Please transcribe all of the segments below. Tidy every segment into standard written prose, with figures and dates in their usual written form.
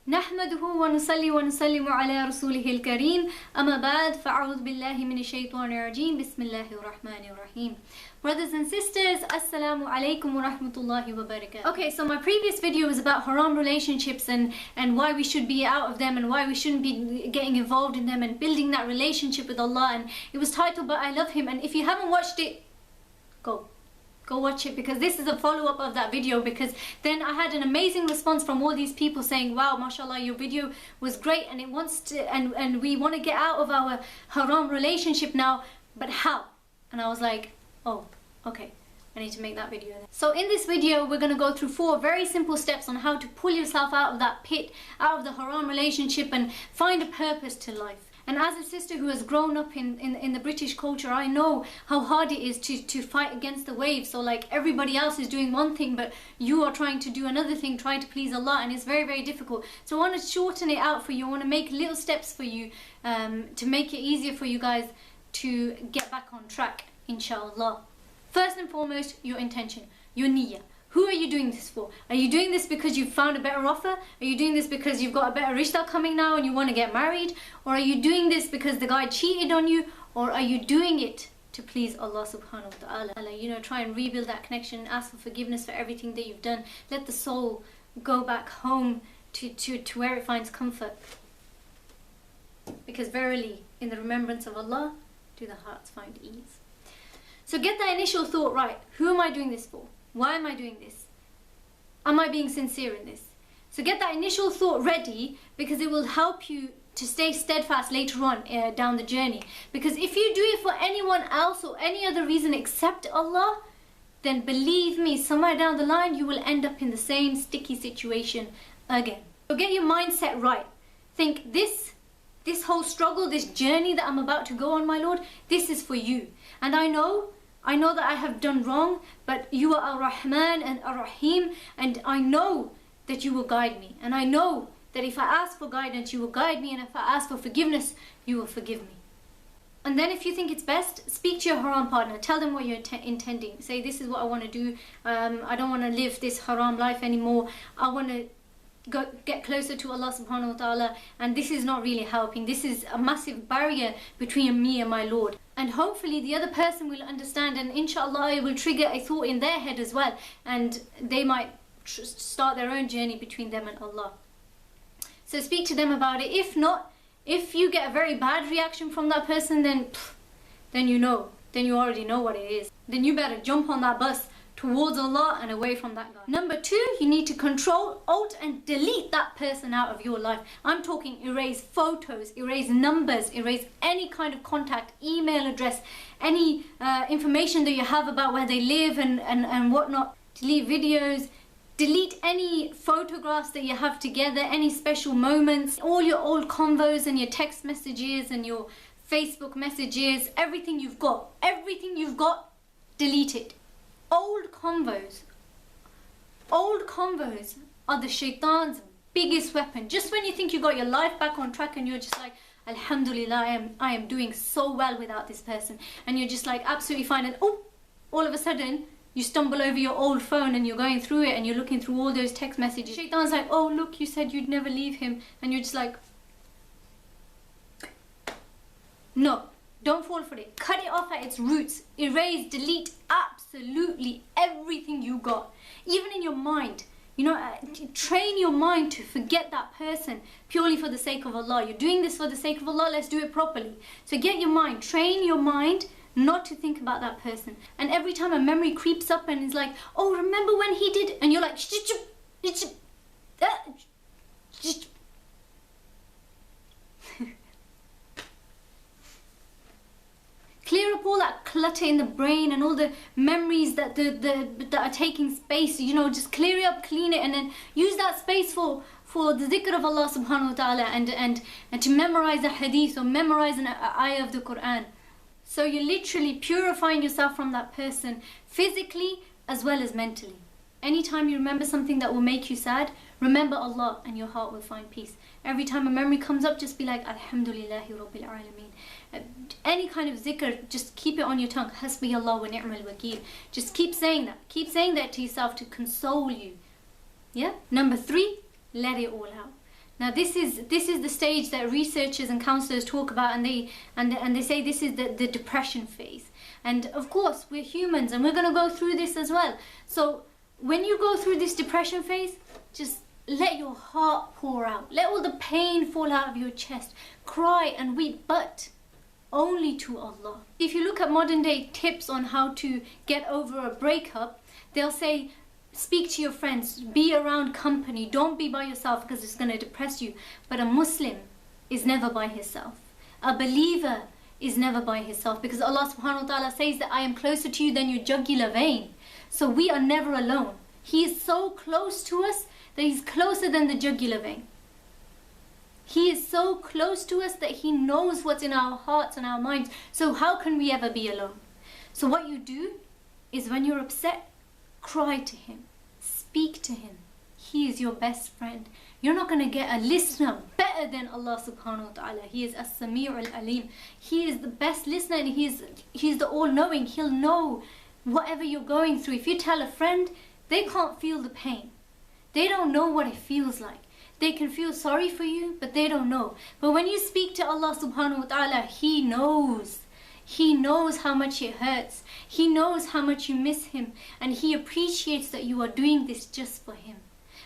نحمده ونصلي ونسلم على رسوله الكريم أما بعد فأعوذ بالله من الشيطان الرجيم بسم الله الرحمن الرحيم. Brothers and sisters, Assalamu alaikum wa rahmatullahi wa barakatuh. Okay, so my previous video was about haram relationships and why we should be out of them and why we shouldn't be getting involved in them and building that relationship with Allah, and it was titled But I Love Him. And if you haven't watched it, go watch it, because this is a follow-up of that video, because then I had an amazing response from all these people saying, wow, mashallah, your video was great and it wants to and we want to get out of our haram relationship now, but how? And I was like, oh, okay, I need to make that video. So in this video we're going to go through 4 very simple steps on how to pull yourself out of that pit, out of the haram relationship, and find a purpose to life. And as a sister who has grown up in the British culture, I know how hard it is to fight against the waves. So like everybody else is doing one thing, but you are trying to do another thing, trying to please Allah, and it's very, very difficult. So I want to shorten it out for you. I want to make little steps for you to make it easier for you guys to get back on track, inshallah. First and foremost, your intention, your niyyah. Who are you doing this for? Are you doing this because you've found a better offer? Are you doing this because you've got a better rishta coming now and you want to get married? Or are you doing this because the guy cheated on you? Or are you doing it to please Allah subhanahu wa ta'ala? You know, try and rebuild that connection, ask for forgiveness for everything that you've done. Let the soul go back home to where it finds comfort. Because verily, in the remembrance of Allah, do the hearts find ease. So get that initial thought right. Who am I doing this for? Why am I doing this? Am I being sincere in this? So get that initial thought ready, because it will help you to stay steadfast later on down the journey. Because if you do it for anyone else or any other reason except Allah, then believe me, somewhere down the line you will end up in the same sticky situation again. So get your mindset right. Think this whole struggle, this journey that I'm about to go on, my Lord, this is for you. And I know that I have done wrong, but you are Ar-Rahman and Ar-Rahim, and I know that you will guide me. And I know that if I ask for guidance, you will guide me, and if I ask for forgiveness, you will forgive me. And then if you think it's best, speak to your haram partner. Tell them what you're intending. Say, this is what I want to do. I don't want to live this haram life anymore. I want to get closer to Allah subhanahu wa ta'ala, and this is not really helping. This is a massive barrier between me and my Lord. And hopefully the other person will understand, and inshallah it will trigger a thought in their head as well, and they might start their own journey between them and Allah. So speak to them about it. If not, if you get a very bad reaction from that person, then you already know what it is. Then you better jump on that bus towards Allah and away from that guy. Number 2, you need to control, alt and delete that person out of your life. I'm talking erase photos, erase numbers, erase any kind of contact, email address, any information that you have about where they live and whatnot. Delete videos, delete any photographs that you have together, any special moments, all your old convos and your text messages and your Facebook messages, everything you've got, delete it. Old convos are the shaitan's biggest weapon. Just when you think you got your life back on track and you're just like, Alhamdulillah, I am doing so well without this person, and you're just like absolutely fine, and all of a sudden you stumble over your old phone and you're going through it and you're looking through all those text messages. Shaitan's like, oh look, you said you'd never leave him, and you're just like, no. Don't fall for it. Cut it off at its roots. Erase, delete absolutely everything you got. Even in your mind. You know, train your mind to forget that person purely for the sake of Allah. You're doing this for the sake of Allah, let's do it properly. So get your mind, train your mind not to think about that person. And every time a memory creeps up and is like, oh, remember when he did? And you're like, clear up all that clutter in the brain and all the memories that are taking space. You know, just clear it up, clean it, and then use that space for the dhikr of Allah subhanahu wa ta'ala and to memorize a hadith or memorize an ayah of the Quran. So you're literally purifying yourself from that person physically as well as mentally. Anytime you remember something that will make you sad, remember Allah and your heart will find peace. Every time a memory comes up, just be like, Alhamdulillahi Rabbil Alameen. Any kind of zikr, just keep it on your tongue. Hasbi Allah wa ni'mal wakeel. Just keep saying that. Keep saying that to yourself to console you. Yeah? Number 3, let it all out. Now this is the stage that researchers and counselors talk about, and they say this is the depression phase. And of course we're humans and we're going to go through this as well. So when you go through this depression phase, just let your heart pour out. Let all the pain fall out of your chest. Cry and weep, but only to Allah. If you look at modern day tips on how to get over a breakup, they'll say speak to your friends, be around company, don't be by yourself because it's going to depress you. But a Muslim is never by himself. A believer is never by himself, because Allah subhanahu wa ta'ala says that I am closer to you than your jugular vein. So we are never alone. He is so close to us that He's closer than the jugular vein. He is so close to us that He knows what's in our hearts and our minds. So how can we ever be alone? So what you do is, when you're upset, cry to Him, speak to Him. He is your best friend. You're not going to get a listener better than Allah subhanahu wa ta'ala. He is as-Sami' al-Alim. He is the best listener, and He's the all-knowing. He'll know whatever you're going through. If you tell a friend, they can't feel the pain. They don't know what it feels like. They can feel sorry for you, but they don't know. But when you speak to Allah subhanahu wa ta'ala, He knows. He knows how much it hurts. He knows how much you miss Him. And He appreciates that you are doing this just for Him.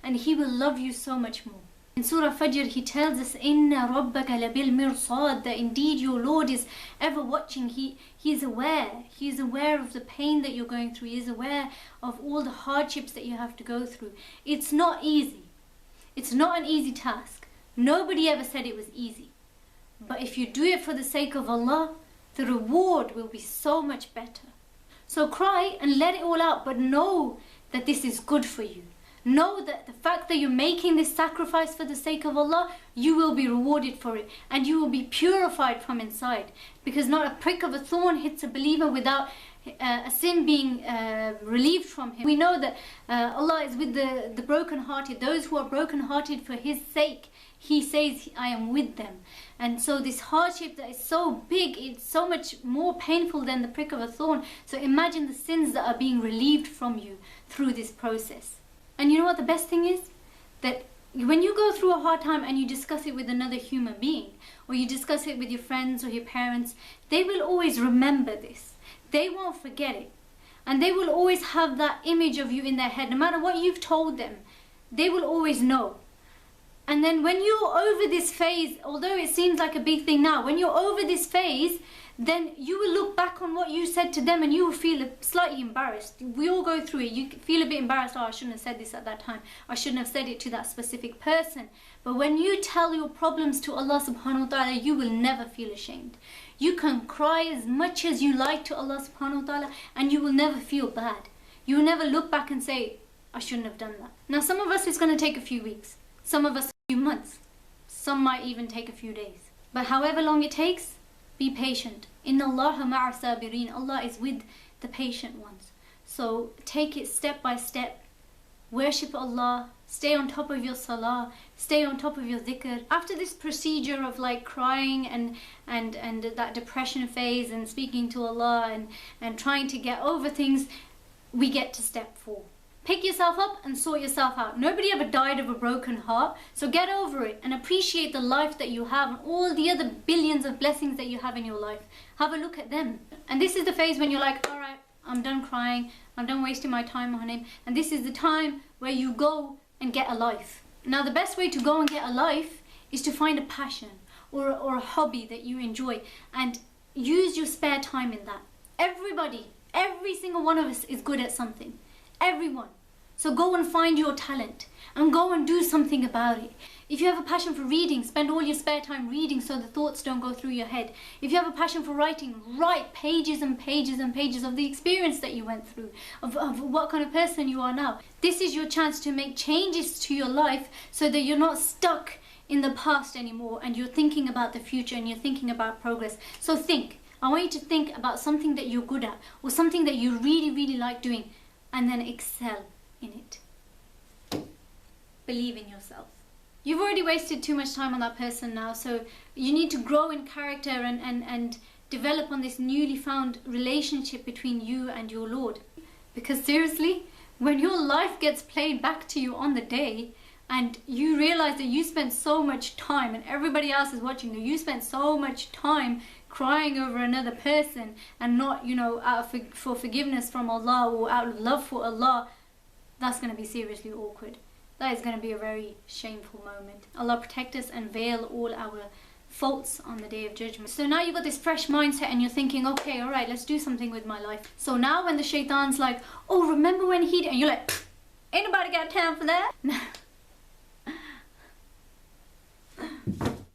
And He will love you so much more. In Surah Fajr, He tells us, Inna rabbaka labil mirsad, that indeed your Lord is ever watching. He is aware. He is aware of the pain that you're going through. He is aware of all the hardships that you have to go through. It's not easy. It's not an easy task. Nobody ever said it was easy. But if you do it for the sake of Allah, the reward will be so much better. So cry and let it all out, but know that this is good for you. Know that the fact that you're making this sacrifice for the sake of Allah, you will be rewarded for it, and you will be purified from inside. Because not a prick of a thorn hits a believer without a sin being relieved from him. We know that Allah is with the broken-hearted. Those who are broken-hearted for His sake, He says, I am with them. And so this hardship that is so big, it's so much more painful than the prick of a thorn. So imagine the sins that are being relieved from you through this process. And you know what the best thing is? That when you go through a hard time and you discuss it with another human being, or you discuss it with your friends or your parents, they will always remember this. They won't forget it. And they will always have that image of you in their head. No matter what you've told them, they will always know. And then when you're over this phase, although it seems like a big thing now, when you're over this phase, then you will look back on what you said to them and you will feel slightly embarrassed. We all go through it. You feel a bit embarrassed. Oh, I shouldn't have said this at that time. I shouldn't have said it to that specific person. But when you tell your problems to Allah subhanahu wa ta'ala, you will never feel ashamed. You can cry as much as you like to Allah subhanahu wa ta'ala, and you will never feel bad. You will never look back and say, I shouldn't have done that. Now some of us, it's going to take a few weeks. Some of us a few months. Some might even take a few days. But however long it takes, be patient. Inna Allaha ma'a sabirin. Allah is with the patient ones. So take it step by step. Worship Allah. Stay on top of your salah. Stay on top of your dhikr. After this procedure of like crying and that depression phase and speaking to Allah and trying to get over things, we get to step 4. Pick yourself up and sort yourself out. Nobody ever died of a broken heart. So get over it and appreciate the life that you have and all the other billions of blessings that you have in your life. Have a look at them. And this is the phase when you're like, alright, I'm done crying. I'm done wasting my time on Him. And this is the time where you go and get a life. Now the best way to go and get a life is to find a passion or a hobby that you enjoy and use your spare time in that. Everybody, every single one of us is good at something. Everyone. So go and find your talent and go and do something about it. If you have a passion for reading, spend all your spare time reading so the thoughts don't go through your head. If you have a passion for writing, write pages and pages and pages of the experience that you went through, of what kind of person you are now. This is your chance to make changes to your life so that you're not stuck in the past anymore and you're thinking about the future and you're thinking about progress. So think. I want you to think about something that you're good at or something that you really, really like doing, and then excel in it. Believe in yourself. You've already wasted too much time on that person now, so you need to grow in character and develop on this newly found relationship between you and your Lord. Because seriously, when your life gets played back to you on the day, and you realize that you spent so much time, and everybody else is watching you, you spent so much time crying over another person and not, you know, for forgiveness from Allah or out of love for Allah, that's going to be seriously awkward. That is going to be a very shameful moment. Allah protect us and veil all our faults on the Day of Judgment. So now you've got this fresh mindset and you're thinking, okay, all right, let's do something with my life. So now when the shaitan's like, oh, remember when he did, and you're like, ain't nobody got time for that.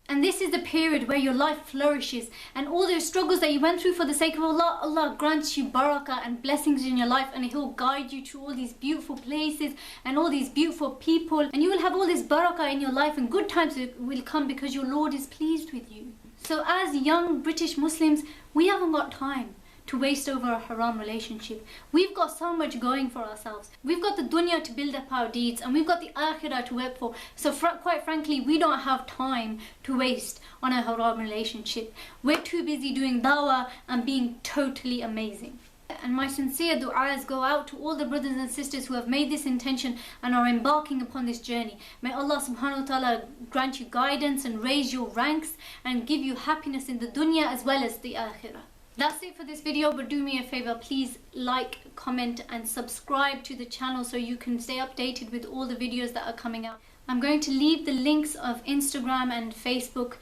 And this is the period where your life flourishes, and all those struggles that you went through for the sake of Allah, Allah grants you barakah and blessings in your life, and He'll guide you to all these beautiful places and all these beautiful people, and you will have all this barakah in your life, and good times will come because your Lord is pleased with you. So as young British Muslims, we haven't got time to waste over a haram relationship. We've got so much going for ourselves. We've got the dunya to build up our deeds, and we've got the akhirah to work for. So quite frankly, we don't have time to waste on a haram relationship. We're too busy doing dawah and being totally amazing. And my sincere du'as go out to all the brothers and sisters who have made this intention and are embarking upon this journey. May Allah subhanahu wa ta'ala grant you guidance and raise your ranks and give you happiness in the dunya as well as the akhirah. That's it for this video, but do me a favor, please like, comment and subscribe to the channel so you can stay updated with all the videos that are coming out. I'm going to leave the links of Instagram and Facebook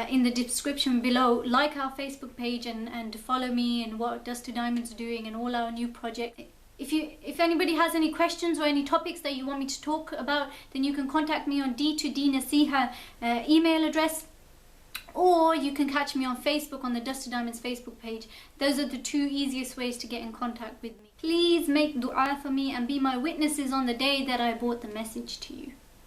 in the description below. Like our Facebook page and follow me and what Dust to Diamonds doing and all our new projects. If anybody has any questions or any topics that you want me to talk about, then you can contact me on d2dnasiha email address. Or you can catch me on Facebook on the Dust to Diamonds Facebook page. Those are the two easiest ways to get in contact with me. Please make dua for me and be my witnesses on the day that I brought the message to you.